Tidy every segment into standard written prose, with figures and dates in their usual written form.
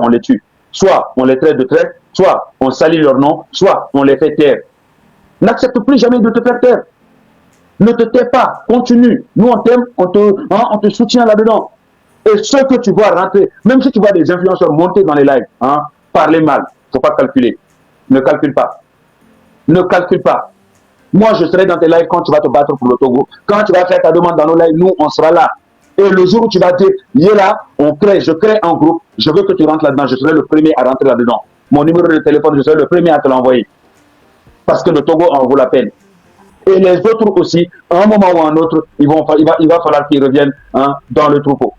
on les tue. Soit on les traite de traite, soit on salit leur nom, soit on les fait taire. N'accepte plus jamais de te faire taire. Ne te tais pas, continue. Nous, on t'aime, on te soutient là-dedans. Et ce que tu vois rentrer, même si tu vois des influenceurs monter dans les lives, parler mal, il ne faut pas calculer. Ne calcule pas. Ne calcule pas. Moi, je serai dans tes lives quand tu vas te battre pour le Togo. Quand tu vas faire ta demande dans nos lives, nous, on sera là. Et le jour où tu vas dire, il est là, je crée un groupe, je veux que tu rentres là-dedans, je serai le premier à rentrer là-dedans. Mon numéro de téléphone, je serai le premier à te l'envoyer. Parce que le Togo en vaut la peine. Et les autres aussi, à un moment ou à un autre, il va falloir qu'ils reviennent dans le troupeau.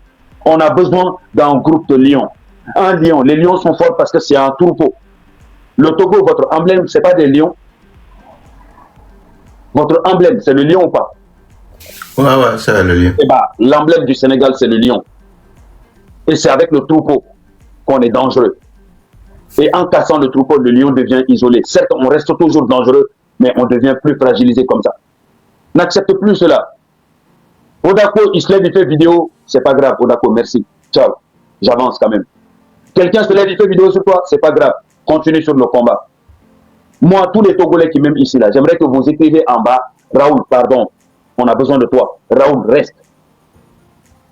On a besoin d'un groupe de lions. Un lion, les lions sont forts parce que c'est un troupeau. Le Togo, votre emblème, ce n'est pas des lions. Votre emblème, c'est le lion ou pas? Ouais, c'est le lion. Eh bien, l'emblème du Sénégal, c'est le lion. Et c'est avec le troupeau qu'on est dangereux. Et en cassant le troupeau, le lion devient isolé. Certes, on reste toujours dangereux, mais on devient plus fragilisé comme ça. N'accepte plus cela. Odako, il se lève, il fait vidéo, c'est pas grave. Odako, merci. Ciao. J'avance quand même. Quelqu'un se lève, il fait vidéo sur toi, c'est pas grave. Continue sur le combat. Moi, tous les Togolais qui m'aiment ici, là, j'aimerais que vous écrivez en bas, Raoul, pardon, on a besoin de toi. Raoul, reste.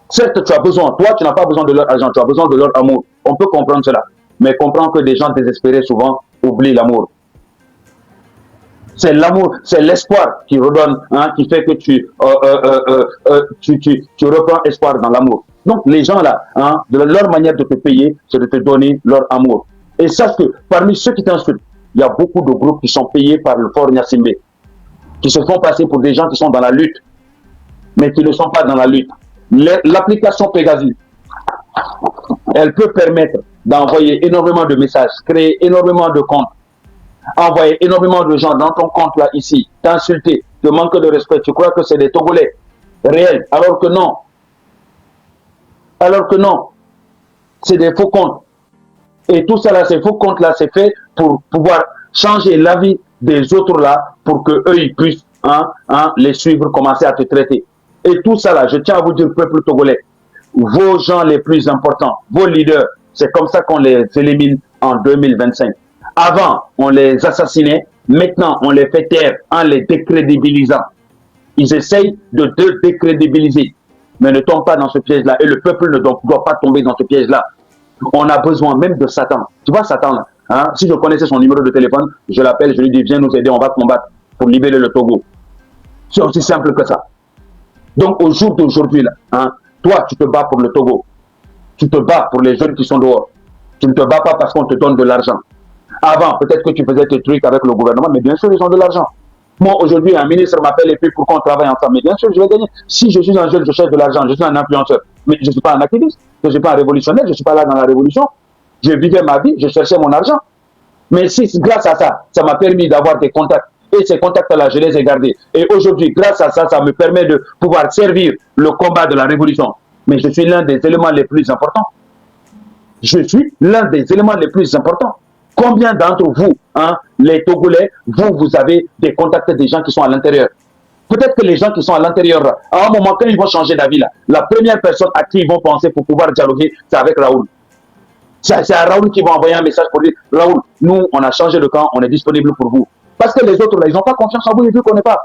Certes, tu as besoin, toi, tu n'as pas besoin de leur argent, tu as besoin de leur amour. On peut comprendre cela. Mais comprends que des gens désespérés, souvent, oublient l'amour. C'est l'amour, c'est l'espoir qui redonne, qui fait que tu reprends espoir dans l'amour. Donc, les gens là, leur manière de te payer, c'est de te donner leur amour. Et sache que parmi ceux qui t'insultent, il y a beaucoup de groupes qui sont payés par le Fort Nyassimbe, qui se font passer pour des gens qui sont dans la lutte, mais qui ne sont pas dans la lutte. L'application Pegasus, elle peut permettre d'envoyer énormément de messages, créer énormément de comptes, envoyer énormément de gens dans ton compte là, ici, t'insulter, te manquer de respect. Tu crois que c'est des Togolais réels, alors que non. Alors que non. C'est des faux comptes. Et tout ça là, ces faux comptes là, c'est fait pour pouvoir changer la vie des autres là, pour qu'eux, ils puissent les suivre, commencer à te traiter. Et tout ça là, je tiens à vous dire, peuple togolais, vos gens les plus importants, vos leaders, c'est comme ça qu'on les élimine en 2025. Avant, on les assassinait, maintenant, on les fait taire en les décrédibilisant. Ils essayent de décrédibiliser, mais ne tombent pas dans ce piège-là. Et le peuple ne doit pas tomber dans ce piège-là. On a besoin même de Satan. Tu vois Satan là, si je connaissais son numéro de téléphone, je l'appelle, je lui dis, viens nous aider, on va combattre pour libérer le Togo. C'est aussi simple que ça. Donc au jour d'aujourd'hui, toi, tu te bats pour le Togo. Tu te bats pour les jeunes qui sont dehors. Tu ne te bats pas parce qu'on te donne de l'argent. Avant, peut-être que tu faisais tes trucs avec le gouvernement, mais bien sûr, ils ont de l'argent. Moi, aujourd'hui, un ministre m'appelle et puis pour qu'on travaille ensemble. Mais bien sûr, je vais gagner. Si je suis un jeune, je cherche de l'argent, je suis un influenceur. Mais je ne suis pas un activiste, je ne suis pas un révolutionnaire, je ne suis pas là dans la révolution. Je vivais ma vie, je cherchais mon argent. Mais si, grâce à ça, ça m'a permis d'avoir des contacts. Et ces contacts-là, je les ai gardés. Et aujourd'hui, grâce à ça, ça me permet de pouvoir servir le combat de la révolution. Mais je suis l'un des éléments les plus importants. Je suis l'un des éléments les plus importants. Combien d'entre vous, les Togolais, vous avez des contacts des gens qui sont à l'intérieur? Peut-être que les gens qui sont à l'intérieur, à un moment, quand ils vont changer d'avis, la première personne à qui ils vont penser pour pouvoir dialoguer, c'est avec Raoul. C'est à Raoul qui va envoyer un message pour dire, Raoul, nous, on a changé de camp, on est disponible pour vous. Parce que les autres, là, ils n'ont pas confiance en vous, ils ne vous connaissent pas.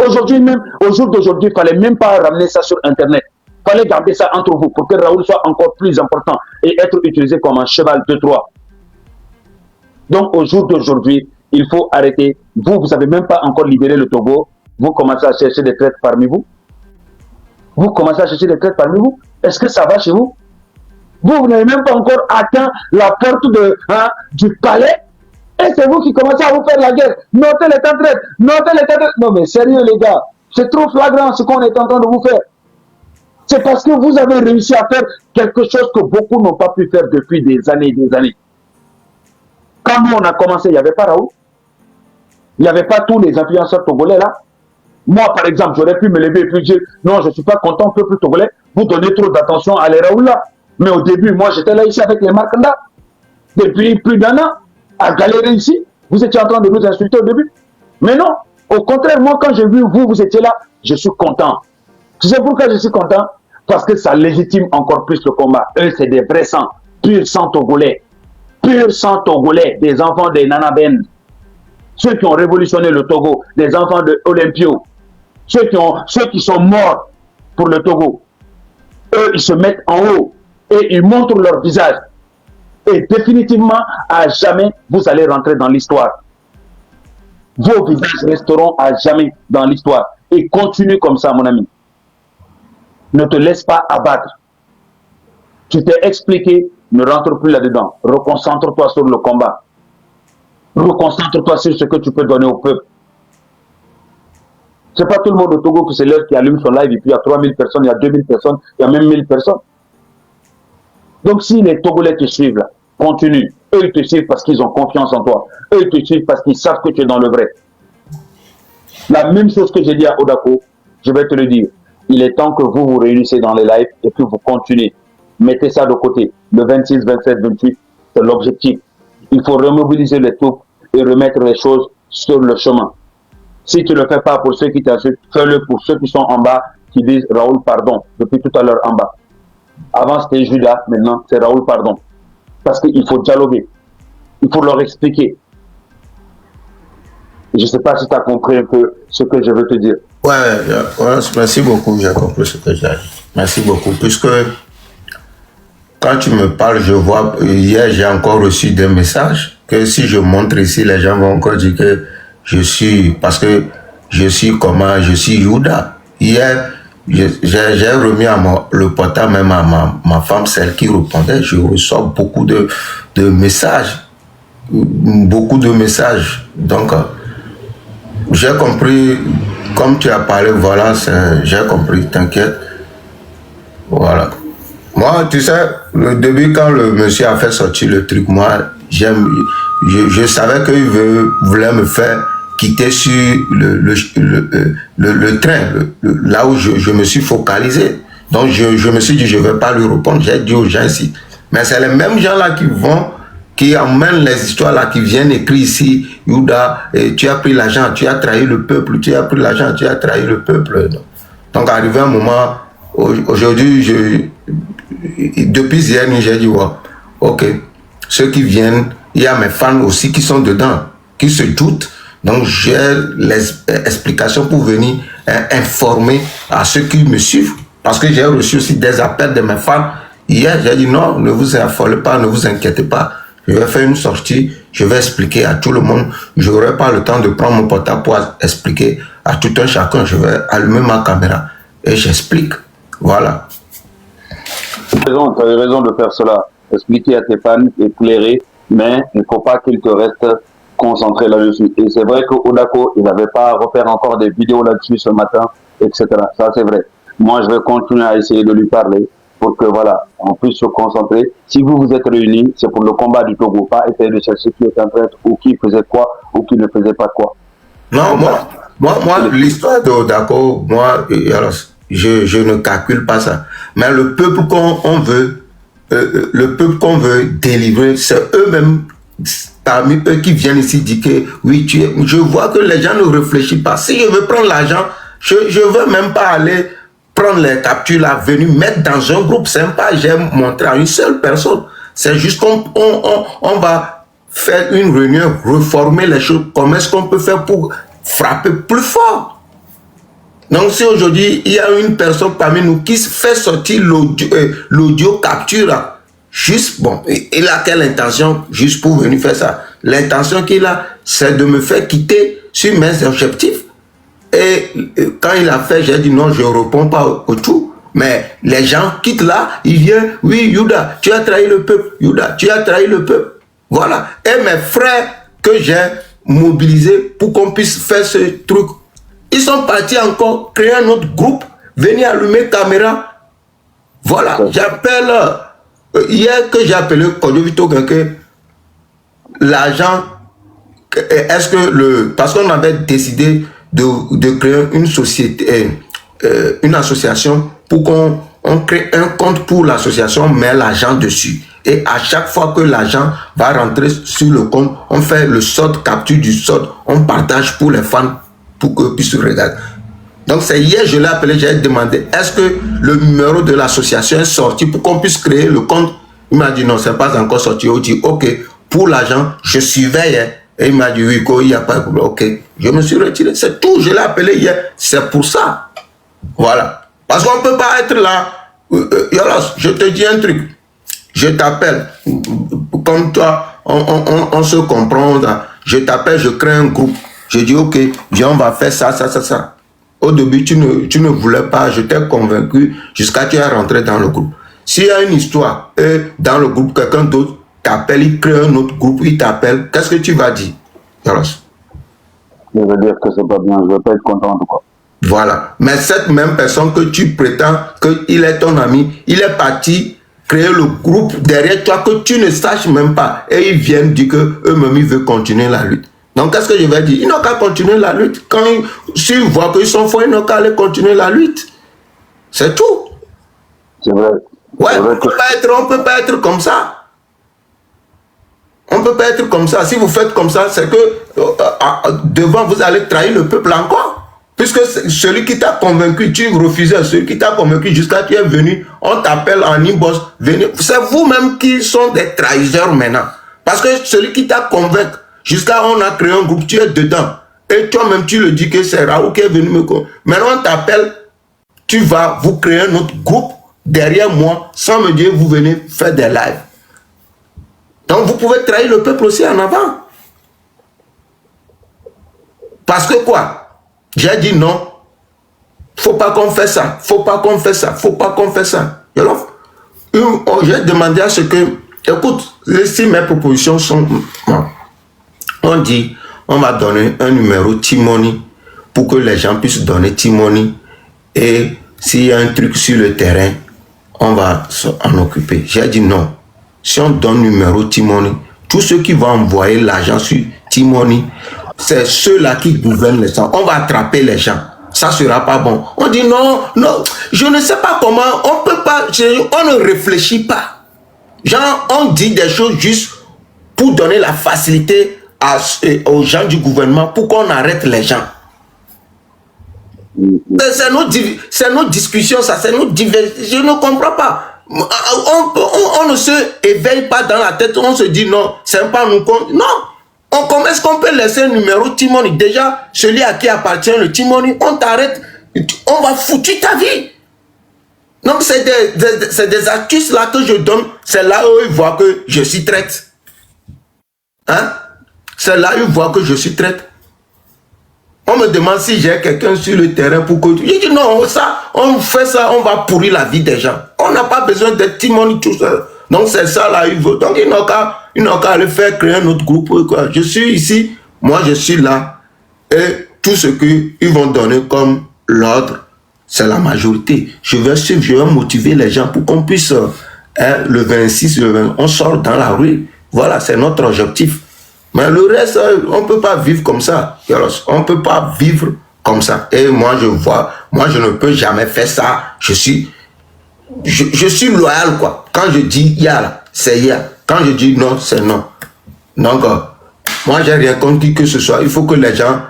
Aujourd'hui même, au jour d'aujourd'hui, il ne fallait même pas ramener ça sur Internet. Il fallait garder ça entre vous pour que Raoul soit encore plus important et être utilisé comme un cheval de Troie. Donc, au jour d'aujourd'hui, il faut arrêter. Vous n'avez même pas encore libéré le Togo. Vous commencez à chercher des traites parmi vous. Vous commencez à chercher des traites parmi vous. Est-ce que ça va chez vous? Vous n'avez même pas encore atteint la porte du palais. Et c'est vous qui commencez à vous faire la guerre. Notez les temps de traite. Notez les temps de traite. Non mais sérieux les gars. C'est trop flagrant ce qu'on est en train de vous faire. C'est parce que vous avez réussi à faire quelque chose que beaucoup n'ont pas pu faire depuis des années et des années. Quand nous, on a commencé, il n'y avait pas Raoul. Il n'y avait pas tous les influenceurs togolais là. Moi, par exemple, j'aurais pu me lever et puis dire, non, je ne suis pas content, peuple togolais, vous donnez trop d'attention à les Raoul là. Mais au début, moi, j'étais là ici avec les Markanda. Depuis plus d'un an, à galérer ici. Vous étiez en train de nous insulter au début. Mais non, au contraire, moi, quand j'ai vu vous étiez là, je suis content. Tu sais pourquoi je suis content? Parce que ça légitime encore plus le combat. Eux, c'est des vrais sangs. pur sang togolais, des enfants des Nanaben, ceux qui ont révolutionné le Togo, des enfants de Olympio, ceux qui sont morts pour le Togo. Eux, ils se mettent en haut et ils montrent leur visage. Et définitivement, à jamais, vous allez rentrer dans l'histoire. Vos visages resteront à jamais dans l'histoire. Et continue comme ça, mon ami. Ne te laisse pas abattre. Tu t'es expliqué, ne rentre plus là-dedans. Reconcentre-toi sur le combat. Reconcentre-toi sur ce que tu peux donner au peuple. C'est pas tout le monde au Togo que c'est l'heure qui allume son live et puis il y a 3000 personnes, il y a 2000 personnes, il y a même 1000 personnes. Donc si les Togolais te suivent là, continue. Eux, ils te suivent parce qu'ils ont confiance en toi. Eux, ils te suivent parce qu'ils savent que tu es dans le vrai. La même chose que j'ai dit à Odako, je vais te le dire. Il est temps que vous vous réunissez dans les lives et que vous continuez. Mettez ça de côté. Le 26, 27, 28, c'est l'objectif. Il faut remobiliser les troupes et remettre les choses sur le chemin. Si tu ne le fais pas pour ceux qui t'insultent, fais-le pour ceux qui sont en bas, qui disent Raoul, pardon, depuis tout à l'heure en bas. Avant c'était Judas, maintenant c'est Raoul, pardon. Parce qu'il faut dialoguer. Il faut leur expliquer. Je ne sais pas si tu as compris un peu ce que je veux te dire. Ouais, merci beaucoup, j'ai compris ce que j'ai dit. Merci beaucoup, puisque quand tu me parles, je vois, hier j'ai encore reçu des messages que si je montre ici, les gens vont encore dire que je suis, parce que je suis comment, je suis Judas. Hier, j'ai remis le portable même à ma femme, celle qui répondait. Je reçois beaucoup de messages. Beaucoup de messages. Donc, j'ai compris, comme tu as parlé, voilà, j'ai compris, t'inquiète. Voilà. Moi, tu sais, le début, quand le monsieur a fait sortir le truc, moi, je savais qu'il voulait me faire quitter sur le train, là où je me suis focalisé. Donc, je me suis dit, je ne vais pas lui répondre. J'ai dit aux gens ici. Mais c'est les mêmes gens-là qui emmènent les histoires-là, qui viennent écrire ici, Yuda, tu as pris l'argent, tu as trahi le peuple, tu as pris l'argent, tu as trahi le peuple. Donc, arrivé un moment, aujourd'hui, depuis hier, j'ai dit, wow, ok, ceux qui viennent, il y a mes fans aussi qui sont dedans, qui se doutent. Donc, j'ai les explications pour venir informer à ceux qui me suivent. Parce que j'ai reçu aussi des appels de mes fans. Hier, j'ai dit non, ne vous affolez pas, ne vous inquiétez pas. Je vais faire une sortie, je vais expliquer à tout le monde. Je n'aurai pas le temps de prendre mon portable pour expliquer à tout un chacun. Je vais allumer ma caméra et j'explique. Voilà. Tu as raison de faire cela. Expliquer à tes fans, éclairer, mais il ne faut pas qu'ils te restent concentrés là-dessus. Et c'est vrai que Odako, il n'avait pas à refaire encore des vidéos là-dessus ce matin, etc. Ça, c'est vrai. Moi, je vais continuer à essayer de lui parler pour que, voilà, on puisse se concentrer. Si vous vous êtes réunis, c'est pour le combat du Togo, pas essayer de chercher qui est en train ou qui faisait quoi ou qui ne faisait pas quoi. Non, moi l'histoire d'Odako, moi, alors, je ne calcule pas ça. Mais le peuple qu'on veut délivrer, c'est eux-mêmes, parmi eux qui viennent ici dire que oui, je vois que les gens ne réfléchissent pas. Si je veux prendre l'argent, je ne veux même pas aller prendre les captures là, venir mettre dans un groupe sympa. J'ai montré à une seule personne. C'est juste qu'on va faire une réunion, reformer les choses. Comment est-ce qu'on peut faire pour frapper plus fort? Donc si aujourd'hui, il y a une personne parmi nous qui fait sortir l'audio capture là, juste, bon, il a quelle intention juste pour venir faire ça? L'intention qu'il a, c'est de me faire quitter sur mes objectifs. Et quand il a fait, j'ai dit non, je ne réponds pas au tout. Mais les gens quittent là, ils viennent, oui, Yuda, tu as trahi le peuple, Yuda, tu as trahi le peuple. Voilà. Et mes frères que j'ai mobilisés pour qu'on puisse faire ce truc, ils sont partis encore créer un autre groupe, venir allumer caméra. Voilà, j'appelle, hier que j'ai appelé Kodjovito que l'argent, est-ce que parce qu'on avait décidé de créer une société, une association pour qu'on crée un compte pour l'association, met l'argent dessus. Et à chaque fois que l'argent va rentrer sur le compte, on fait le solde, capture du solde, on partage pour les fans pour qu'ils puissent regarder. Donc c'est hier, je l'ai appelé, j'ai demandé, est-ce que le numéro de l'association est sorti pour qu'on puisse créer le compte, Il m'a dit non, c'est pas encore sorti. Il dit ok, pour l'argent, je surveille. Hein. Et il m'a dit oui, il n'y a pas de problème. Ok, je me suis retiré. C'est tout. Je l'ai appelé hier. C'est pour ça. Voilà. Parce qu'on ne peut pas être là. Je te dis un truc. Je t'appelle. Comme toi, on se comprend. Je t'appelle, je crée un groupe. Je dis ok, viens, on va faire ça, ça, ça, ça. Au début, tu ne voulais pas. Je t'ai convaincu jusqu'à ce que tu es rentré dans le groupe. S'il y a une histoire et dans le groupe, quelqu'un d'autre t'appelle, il crée un autre groupe, il t'appelle, qu'est-ce que tu vas dire? Alors, je veux dire que c'est pas bien, je ne vais pas être content de quoi. Voilà. Mais cette même personne que tu prétends qu'il est ton ami, il est parti créer le groupe derrière toi que tu ne saches même pas. Et ils viennent dire qu'eux-mêmes, ils veulent continuer la lutte. Donc, qu'est-ce que je vais dire? Ils n'ont qu'à continuer la lutte. Quand s'ils voient qu'ils sont forts, ils n'ont qu'à aller continuer la lutte. C'est tout. C'est vrai. Ouais, on ne peut pas être comme ça. On ne peut pas être comme ça. Si vous faites comme ça, c'est que devant, vous allez trahir le peuple encore. Puisque celui qui t'a convaincu, tu refusais. Celui qui t'a convaincu jusqu'à tu es venu, on t'appelle en inbox. C'est vous-même qui sont des trahisseurs maintenant. Parce que celui qui t'a convaincu, jusqu'à on a créé un groupe, tu es dedans. Et toi-même, tu le dis que c'est Raoult qui est venu me convaincre. Maintenant, on t'appelle, tu vas, vous créer un autre groupe derrière moi, sans me dire, vous venez faire des lives. Donc, vous pouvez trahir le peuple aussi en avant. Parce que quoi? J'ai dit non. Faut pas qu'on fasse ça. Faut pas qu'on fasse ça. Faut pas qu'on fasse ça. J'ai demandé à ce que, écoute, si mes propositions sont, on dit, on va donner un numéro Timoni pour que les gens puissent donner Timoni. Et s'il y a un truc sur le terrain, on va s'en occuper. J'ai dit non. Si on donne numéro Timoni, tous ceux qui vont envoyer l'argent sur Timoni, c'est ceux-là qui gouvernent les gens. On va attraper les gens. Ça sera pas bon. On dit non, non, je ne sais pas comment, on peut pas, on ne réfléchit pas. Genre, on dit des choses juste pour donner la facilité aux gens du gouvernement pour qu'on arrête les gens. C'est nos discussions, ça, c'est nos diversions. Je ne comprends pas. On ne se éveille pas dans la tête, on se dit non, c'est pas nous. Non, est-ce qu'on peut laisser un numéro Timoni? Déjà, celui à qui appartient le Timoni, on t'arrête, on va foutre ta vie. Donc, c'est des astuces là que je donne, c'est là où ils voient que je suis traite. Hein? C'est là où ils voient que je suis traite. On me demande si j'ai quelqu'un sur le terrain pour que... Je dis non, ça, on fait ça, on va pourrir la vie des gens. On n'a pas besoin d'être Timoni tout seul. Donc c'est ça là, ils veulent. Donc ils n'ont qu'à aller faire créer un autre groupe. Quoi. Je suis ici, moi je suis là. Et tout ce qu'ils vont donner comme l'ordre, c'est la majorité. Je vais suivre, je vais motiver les gens pour qu'on puisse, le 26, le 20, on sort dans la rue. Voilà, c'est notre objectif. Mais le reste, on ne peut pas vivre comme ça. On ne peut pas vivre comme ça. Et moi, je ne peux jamais faire ça. Je suis loyal, quoi. Quand je dis ya, c'est ya. Quand je dis non, c'est non. Donc, moi, j'ai rien contre qui que ce soit. Il faut que les gens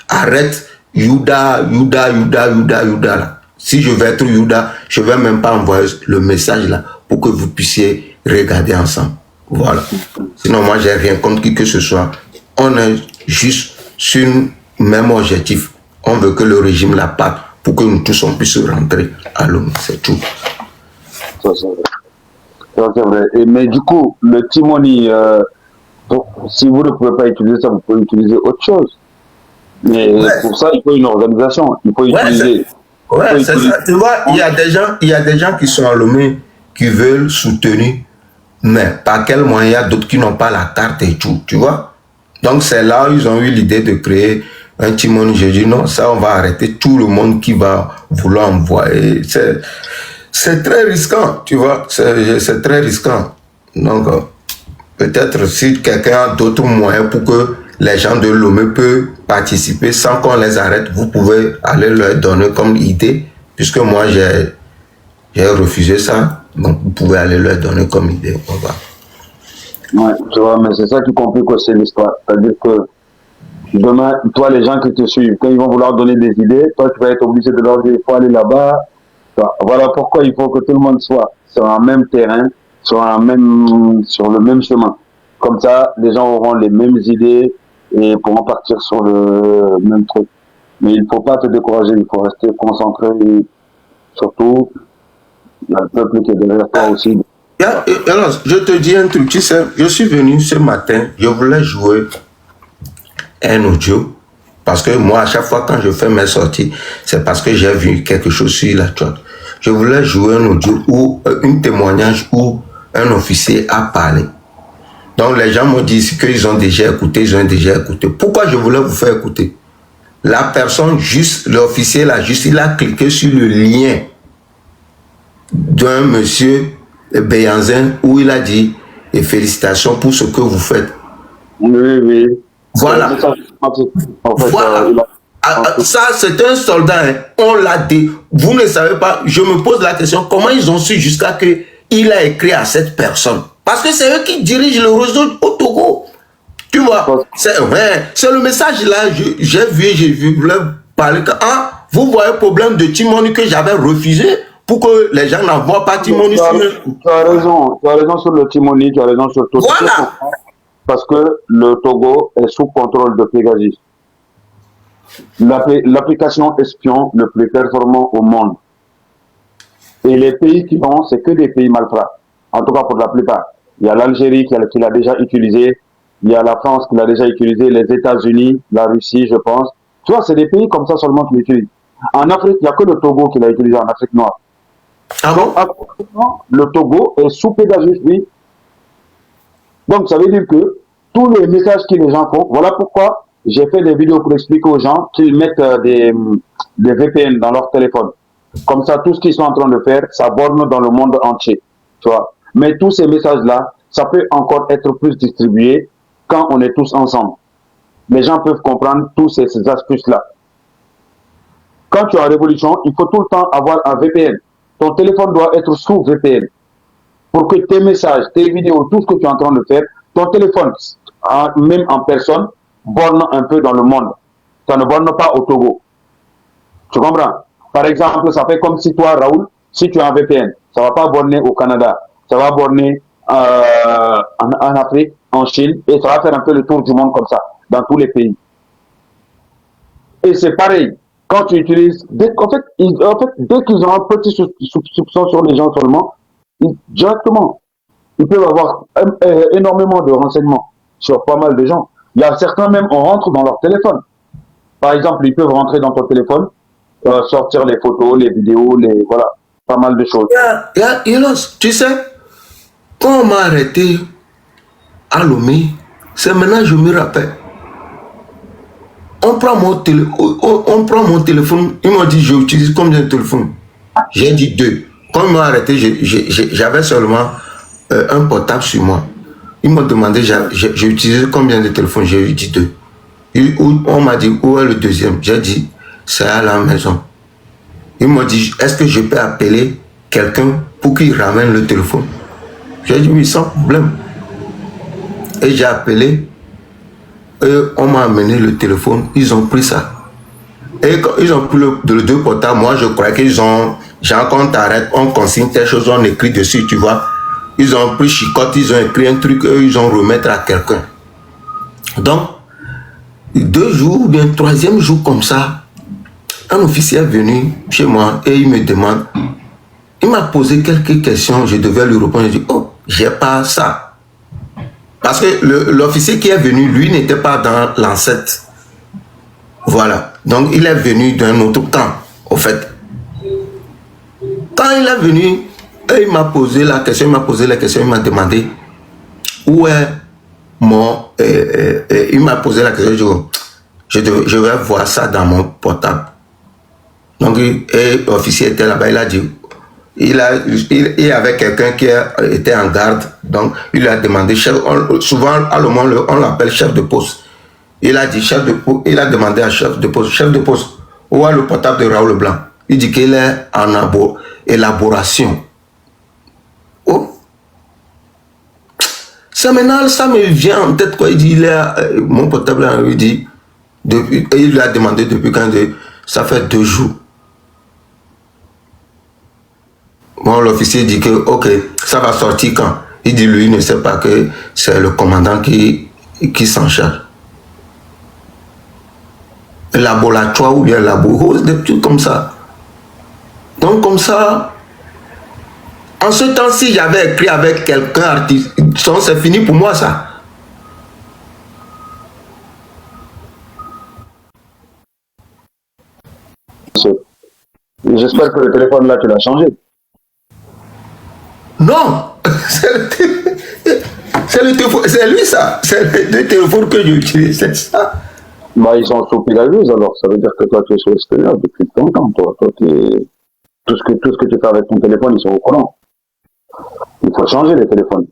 arrêtent Youda. Là. Si je vais être Youda, je ne vais même pas envoyer le message là pour que vous puissiez regarder ensemble. Voilà. Sinon, moi, j'ai rien contre qui que ce soit. On est juste sur le même objectif. On veut que le régime la parte pour que nous tous on puisse rentrer à l'homme. C'est tout. Ça, c'est vrai. Ça, c'est vrai. Mais du coup, le Timoni, si vous ne pouvez pas utiliser ça, vous pouvez utiliser autre chose. Mais pour ça, il faut une organisation. Il faut utiliser. Ouais, c'est ça. Tu vois, il y a des gens qui sont à Lomé qui veulent soutenir. Mais par quel moyen? Il y a d'autres qui n'ont pas la carte et tout, tu vois. Donc c'est là où ils ont eu l'idée de créer un Timoni. J'ai dit non, ça on va arrêter tout le monde qui va vouloir envoyer. C'est très risquant, tu vois. C'est très risquant. Donc peut-être si quelqu'un a d'autres moyens pour que les gens de Lomé peuvent participer sans qu'on les arrête, vous pouvez aller leur donner comme idée, puisque moi j'ai refusé ça. Donc, vous pouvez aller leur donner comme idée. Ouais, tu vois, mais c'est ça qui complique aussi l'histoire. C'est-à-dire que demain, toi, les gens qui te suivent, quand ils vont vouloir donner des idées, toi, tu vas être obligé de leur dire, il faut aller là-bas. Voilà pourquoi il faut que tout le monde soit sur un même terrain sur le même chemin. Comme ça, les gens auront les mêmes idées et pourront partir sur le même truc. Mais il ne faut pas te décourager, il faut rester concentré. Et surtout, il y a le peuple qui est derrière toi aussi. Alors, je te dis un truc, tu sais, je suis venu ce matin, je voulais jouer un audio, parce que moi, à chaque fois quand je fais mes sorties, c'est parce que j'ai vu quelque chose sur la chat. Je voulais jouer un audio ou un témoignage où un officier a parlé. Donc les gens me disent qu'ils ont déjà écouté, Pourquoi je voulais vous faire écouter? La personne, juste, l'officier là, juste, il a cliqué sur le lien d'un monsieur Béanzin où il a dit et félicitations pour ce que vous faites. Oui. Voilà. Voilà. Ça, c'est un soldat. Hein. On l'a dit. Vous ne savez pas. Je me pose la question, comment ils ont su jusqu'à que il a écrit à cette personne? Parce que c'est eux qui dirigent le réseau au Togo. Tu vois, c'est le message là, j'ai vu, je voulais parler. Vous voyez le problème de Timoni que j'avais refusé pour que les gens n'envoient pas Timoni sur le... Tu as raison sur le Timoni, tu as raison sur tout. Voilà. Parce que le Togo est sous contrôle de Pegasus. L'application espion le plus performant au monde. Et les pays qui l'ont, c'est que des pays malfrats. En tout cas, pour la plupart. Il y a l'Algérie qui l'a déjà utilisé. Il y a la France qui l'a déjà utilisé. Les États-Unis, la Russie, je pense. Tu vois, c'est des pays comme ça seulement qui l'utilisent. En Afrique, il n'y a que le Togo qui l'a utilisé en Afrique noire. Ah bon? Donc, le Togo est sous Pegasus, oui. Donc, ça veut dire que tous les messages que les gens font, voilà pourquoi j'ai fait des vidéos pour expliquer aux gens qu'ils mettent des VPN dans leur téléphone. Comme ça, tout ce qu'ils sont en train de faire, ça borne dans le monde entier. Tu vois. Mais tous ces messages-là, ça peut encore être plus distribué quand on est tous ensemble. Les gens peuvent comprendre tous ces astuces-là. Quand tu es en révolution, il faut tout le temps avoir un VPN. Ton téléphone doit être sous VPN. Pour que tes messages, tes vidéos, tout ce que tu es en train de faire, ton téléphone, même en personne, borne un peu dans le monde. Ça ne borne pas au Togo. Tu comprends? Par exemple, ça fait comme si toi, Raoul, si tu as un VPN, ça ne va pas borner au Canada, ça va borner en Afrique, en Chine, et ça va faire un peu le tour du monde comme ça, dans tous les pays. Et c'est pareil, quand tu utilises, en fait, dès qu'ils ont un petit soupçon sur les gens seulement, directement, ils peuvent avoir énormément de renseignements sur pas mal de gens. Il y a certains même, on rentre dans leur téléphone. Par exemple, ils peuvent rentrer dans ton téléphone, sortir les photos, les vidéos, voilà, pas mal de choses. Tu sais, quand on m'a arrêté à Lomé, c'est maintenant que je me rappelle. On prend mon téléphone, ils m'ont dit, j'utilise combien de téléphones? J'ai dit 2. Quand ils m'ont arrêté, j'avais seulement un portable sur moi. Ils m'ont demandé, j'ai utilisé combien de téléphones? J'ai dit 2. On m'a dit, où est le deuxième? J'ai dit, c'est à la maison. Ils m'ont dit, est-ce que je peux appeler quelqu'un pour qu'il ramène le téléphone? J'ai dit, oui, sans problème. Et j'ai appelé. Et on m'a amené le téléphone. Ils ont pris ça. Et quand ils ont pris le 2 portables, moi, je crois qu'ils ont... Genre, quand on t'arrête, on consigne telle chose, on écrit dessus, tu vois. Ils ont pris chicotte, ils ont écrit un truc, eux, ils ont remettre à quelqu'un. Donc, 2 jours, ou bien 3e jour comme ça, un officier est venu chez moi et il me demande, il m'a posé quelques questions, je devais lui répondre, je dis, oh, j'ai pas ça. Parce que l'officier qui est venu, lui, n'était pas dans l'ancêtre. Voilà. Donc, il est venu d'un autre camp, au fait. Quand il est venu, il m'a posé la question, il m'a demandé où est mon... il m'a posé la question, je vais voir ça dans mon portable. Donc, l'officier était là-bas, il a dit, il y avait quelqu'un qui était en garde, donc il lui a demandé, souvent à le monde, on l'appelle chef de poste. Il a dit, il a demandé à chef de poste, où est le portable de Raoul Blanc? Il dit qu'il est en élaboration. Oh. Ça maintenant, ça me vient en tête, quoi. Il dit, mon portable, il dit, il lui a demandé depuis quand, ça fait 2 jours. Bon, l'officier dit que, ok, ça va sortir quand? Il dit, lui, il ne sait pas que c'est le commandant qui s'en charge. Laboratoire ou bien labo, des trucs comme ça. Donc, comme ça, en ce temps, si j'avais écrit avec quelqu'un artiste, c'est fini pour moi, ça. J'espère que le téléphone là, tu l'as changé. Non, c'est lui ça, c'est les deux téléphones que j'utilise, c'est ça. Bah, ils sont sous Pegasus, alors ça veut dire que toi, tu es sur l'extérieur depuis longtemps. Toi, tout ce que tu fais avec ton téléphone, ils sont au courant. Il faut changer les téléphones.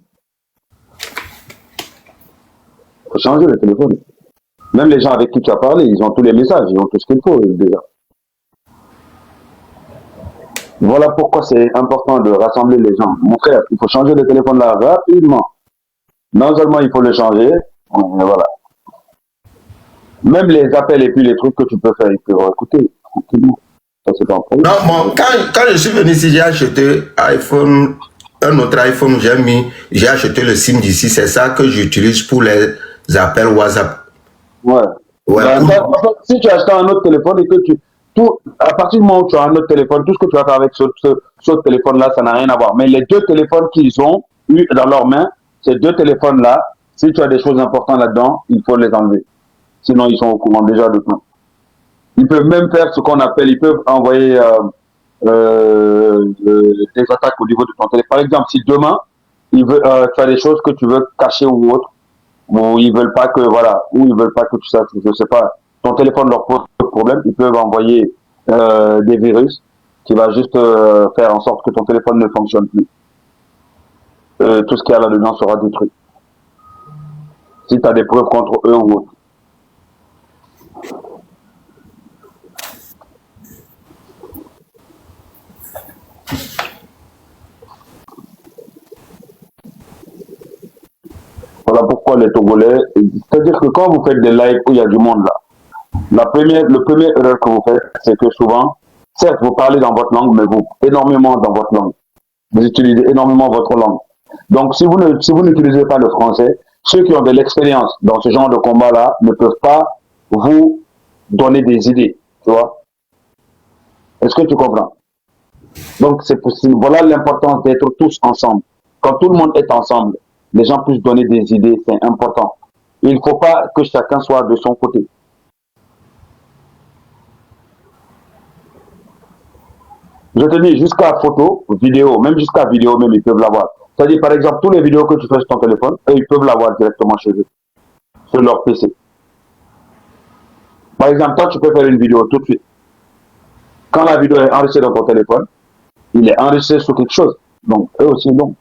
Il faut changer les téléphones. Même les gens avec qui tu as parlé, ils ont tous les messages, ils ont tout ce qu'il faut déjà. Voilà pourquoi c'est important de rassembler les gens. Mon frère, il faut changer le téléphone là rapidement. Non seulement il faut le changer, mais voilà. Même les appels et puis les trucs que tu peux faire, ils peuvent écouter tranquillement. Ça, c'est pas un problème. Non, bon, quand je suis venu ici, j'ai acheté iPhone, un autre iPhone, j'ai acheté le SIM d'ici, c'est ça que j'utilise pour les appels WhatsApp. Ouais. Ouais, En fait, si tu achètes un autre téléphone et que à partir du moment où tu as un autre téléphone, tout ce que tu vas faire avec ce téléphone-là, ça n'a rien à voir. Mais les deux téléphones qu'ils ont eu dans leurs mains, ces deux téléphones-là, si tu as des choses importantes là-dedans, il faut les enlever. Sinon, ils sont au courant déjà de tout. Ils peuvent même faire ce qu'on appelle, ils peuvent envoyer des attaques au niveau de ton téléphone. Par exemple, si demain, tu as des choses que tu veux cacher ou autre, ou ils veulent pas que, voilà, ou ils veulent pas que tu saches, je sais pas, ton téléphone leur pose problème, ils peuvent envoyer des virus qui va juste faire en sorte que ton téléphone ne fonctionne plus. Tout ce qu'il y a là-dedans sera détruit. Si tu as des preuves contre eux ou autre. Voilà pourquoi les Togolais, c'est-à-dire que quand vous faites des lives où il y a du monde là, le premier erreur que vous faites, c'est que souvent, certes, vous parlez dans votre langue, mais vous, énormément dans votre langue. Vous utilisez énormément votre langue. Donc, si vous n'utilisez pas le français, ceux qui ont de l'expérience dans ce genre de combat-là ne peuvent pas vous donner des idées, tu vois. Est-ce que tu comprends? Donc, c'est possible. Voilà l'importance d'être tous ensemble. Quand tout le monde est ensemble, les gens puissent donner des idées, c'est important. Il ne faut pas que chacun soit de son côté. Je te dis, jusqu'à photo, vidéo, même jusqu'à vidéo, même ils peuvent l'avoir. C'est-à-dire, par exemple, tous les vidéos que tu fais sur ton téléphone, eux, ils peuvent l'avoir directement chez eux, sur leur PC. Par exemple, toi, tu peux faire une vidéo tout de suite. Quand la vidéo est enregistrée dans ton téléphone, il est enregistré sur quelque chose. Donc, eux aussi, non.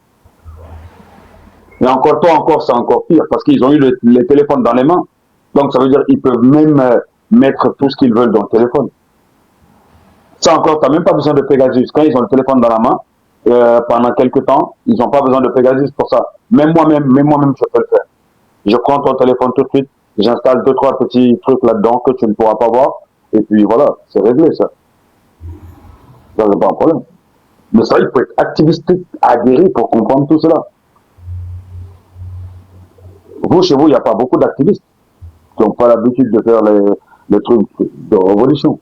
Et encore, toi, encore, c'est encore pire, parce qu'ils ont eu les téléphones dans les mains. Donc, ça veut dire qu'ils peuvent même mettre tout ce qu'ils veulent dans le téléphone. Ça encore, tu n'as même pas besoin de Pegasus. Quand ils ont le téléphone dans la main, pendant quelques temps, ils n'ont pas besoin de Pegasus pour ça. Même moi-même, je peux le faire. Je prends ton téléphone tout de suite, j'installe 2-3 petits trucs là-dedans que tu ne pourras pas voir, et puis voilà, c'est réglé ça. Ça, c'est pas un problème. Mais ça, il faut être activiste aguerri pour comprendre tout cela. Vous, chez vous, il n'y a pas beaucoup d'activistes qui n'ont pas l'habitude de faire les trucs de révolution.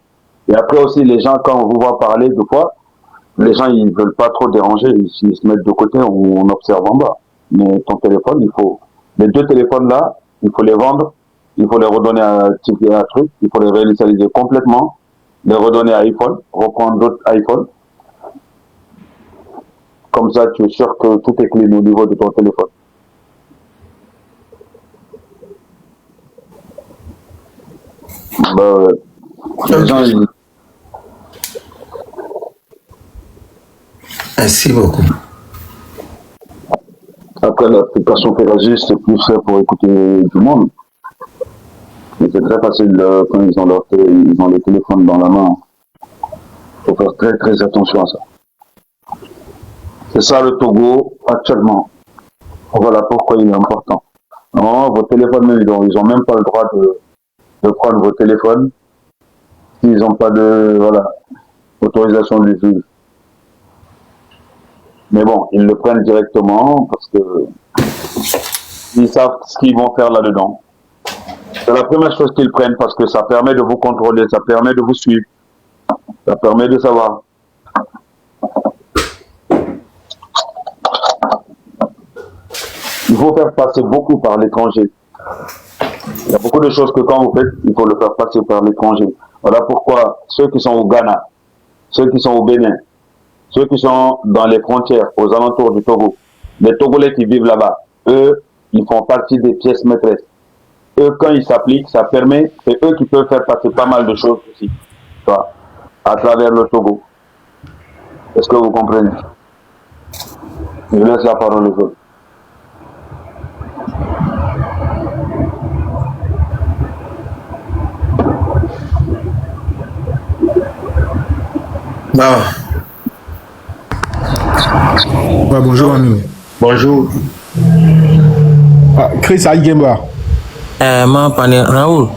Et après aussi, les gens, quand on vous voit parler, des fois, les gens, ils veulent pas trop déranger, ils se mettent de côté, on observe en bas. Mais ton téléphone, les deux téléphones là, il faut les vendre, il faut les redonner à un truc, il faut les réinitialiser complètement, les redonner à iPhone, reprendre d'autres iPhone. Comme ça, tu es sûr que tout est clean au niveau de ton téléphone. Bah, les gens, Merci beaucoup. Après, l'application Pegasus, c'est plus fait pour écouter du monde. Mais c'est très facile quand ils ont les téléphones dans la main. Il faut faire très très attention à ça. C'est ça le Togo actuellement. Voilà pourquoi il est important. Non, vos téléphones, ils ont même pas le droit de prendre vos téléphones s'ils n'ont pas de autorisation du juge. Mais bon, ils le prennent directement parce que ils savent ce qu'ils vont faire là-dedans. C'est la première chose qu'ils prennent parce que ça permet de vous contrôler, ça permet de vous suivre, ça permet de savoir. Il faut faire passer beaucoup par l'étranger. Il y a beaucoup de choses que quand vous faites, il faut le faire passer par l'étranger. Voilà pourquoi ceux qui sont au Ghana, ceux qui sont au Bénin, ceux qui sont dans les frontières, aux alentours du Togo, les Togolais qui vivent là-bas, eux, ils font partie des pièces maîtresses. Eux, quand ils s'appliquent, ça permet, c'est eux qui peuvent faire passer pas mal de choses aussi, à travers le Togo. Est-ce que vous comprenez? Je laisse la parole aux autres. Bon. Ouais, bonjour, Amine. Bonjour. Ah, Chris Aïgemba. Ma pane Raoul.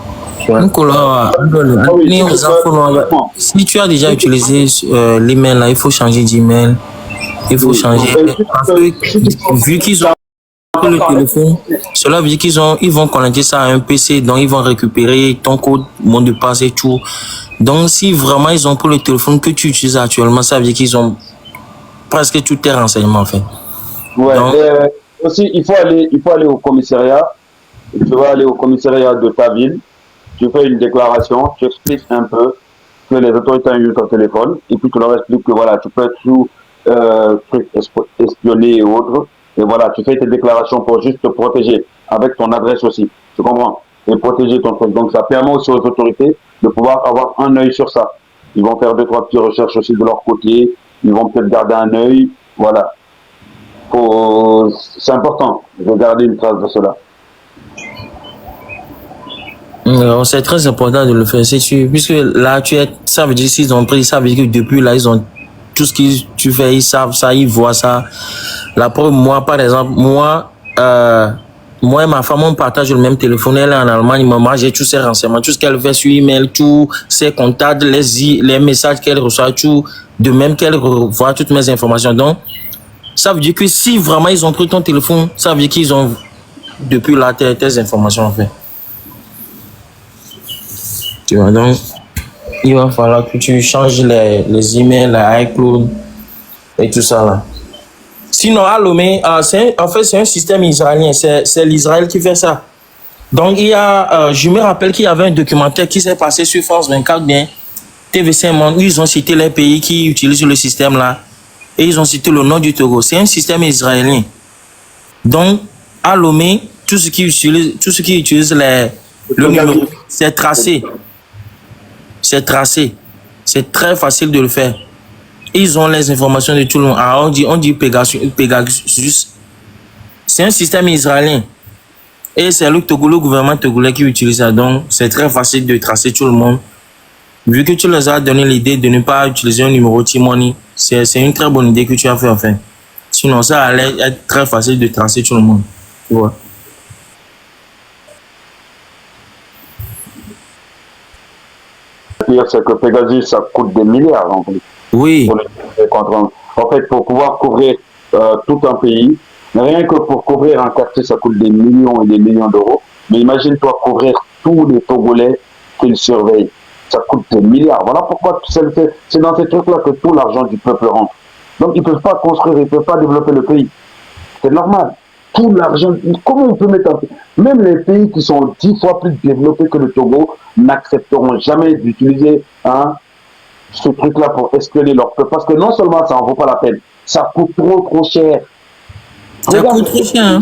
Si tu as déjà utilisé l'email là, il faut changer d'email. Il faut changer. Parce que vu qu'ils ont le téléphone, cela veut dire ils vont connecter ça à un PC, donc ils vont récupérer ton code, mot de passe et tout. Donc si vraiment ils ont pris le téléphone que tu utilises actuellement, ça veut dire qu'ils ont presque tous tes renseignements en fait. Ouais. Donc, aussi, il faut aller au commissariat. Tu vas aller au commissariat de ta ville. Tu fais une déclaration, tu expliques un peu que les autorités ont eu ton téléphone, et puis tu leur expliques que voilà, tu peux être sous espionné et autres. Et voilà, tu fais tes déclarations pour juste te protéger, avec ton adresse aussi. Tu comprends? Et protéger ton truc. Donc ça permet aussi aux autorités de pouvoir avoir un œil sur ça. Ils vont faire 2-3 petites recherches aussi de leur côté. Ils vont peut-être garder un œil. Voilà. C'est important de garder une trace de cela. C'est très important de le faire, puisque là, ça veut dire s'ils ont pris, ça veut dire que depuis là, ils ont tout ce que tu fais, ils savent ça, ils voient ça. La preuve, moi, par exemple, moi et ma femme, on partage le même téléphone, elle est en Allemagne, moi, j'ai tous ses renseignements, tout ce qu'elle fait sur email, tous ses contacts, les messages qu'elle reçoit, tout, de même qu'elle revoit toutes mes informations. Donc, ça veut dire que si vraiment ils ont pris ton téléphone, ça veut dire qu'ils ont, depuis là, tes informations, en fait. Tu vois, donc, il va falloir que tu changes les emails, les iCloud et tout ça là. Sinon, à Lomé, c'est un système israélien. C'est l'Israël qui fait ça. Donc, je me rappelle qu'il y avait un documentaire qui s'est passé sur France 24, bien, TVC Monde, où ils ont cité les pays qui utilisent le système là. Et ils ont cité le nom du Togo. C'est un système israélien. Donc, à Lomé, tout ce qui utilise le numéro, c'est tracé. C'est tracé. C'est très facile de le faire. Ils ont les informations de tout le monde. Alors on dit Pegasus. C'est un système israélien. Et c'est le gouvernement togolais qui utilise ça. Donc, c'est très facile de tracer tout le monde. Vu que tu leur as donné l'idée de ne pas utiliser un numéro T-Money, c'est une très bonne idée que tu as fait, enfin. Sinon, ça allait être très facile de tracer tout le monde. Tu vois. C'est que Pegasus, ça coûte des milliards en fait. Oui. En fait, pour pouvoir couvrir tout un pays, rien que pour couvrir un quartier, ça coûte des millions et des millions d'euros. Mais imagine-toi couvrir tous les Togolais qu'ils surveillent. Ça coûte des milliards. Voilà pourquoi c'est dans ces trucs-là que tout l'argent du peuple rentre. Donc ils ne peuvent pas construire, ils ne peuvent pas développer le pays. C'est normal. Tout l'argent, comment on peut mettre en... Même les pays qui sont 10 fois plus développés que le Togo n'accepteront jamais d'utiliser ce truc-là pour espionner leur peuple. Parce que non seulement ça n'en vaut pas la peine, ça coûte trop cher. Ça coûte trop cher. Hein?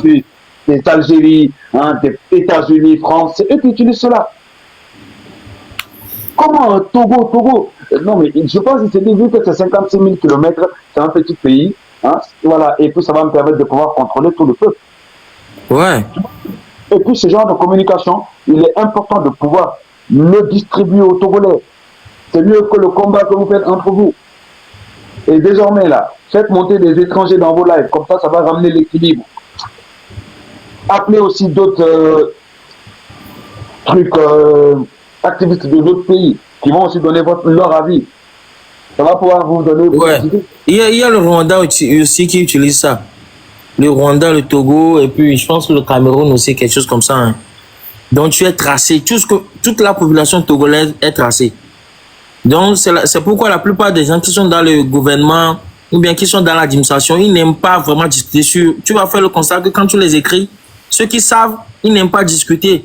Des Algérie, des États-Unis, France, c'est eux qui utilisent cela. Comment un Togo non mais je pense que c'est vu que c'est 56 000 km, c'est un petit pays. Voilà, et puis ça va me permettre de pouvoir contrôler tout le peuple. Ouais. Et puis ce genre de communication, il est important de pouvoir le distribuer aux Togolais. C'est mieux que le combat que vous faites entre vous. Et désormais là, faites monter des étrangers dans vos lives, comme ça va ramener l'équilibre. Appelez aussi d'autres activistes de d'autres pays qui vont aussi donner leur avis. Ça va pouvoir vous donner beaucoup Ouais. d'idées. Il y a le Rwanda aussi qui utilise ça. Le Rwanda, le Togo, et puis je pense que le Cameroun aussi, quelque chose comme ça. Hein. Donc tu es tracé. Toute la population togolaise est tracée. Donc c'est pourquoi la plupart des gens qui sont dans le gouvernement ou bien qui sont dans l'administration, ils n'aiment pas vraiment discuter sur... Tu vas faire le constat que quand tu les écris, ceux qui savent, ils n'aiment pas discuter.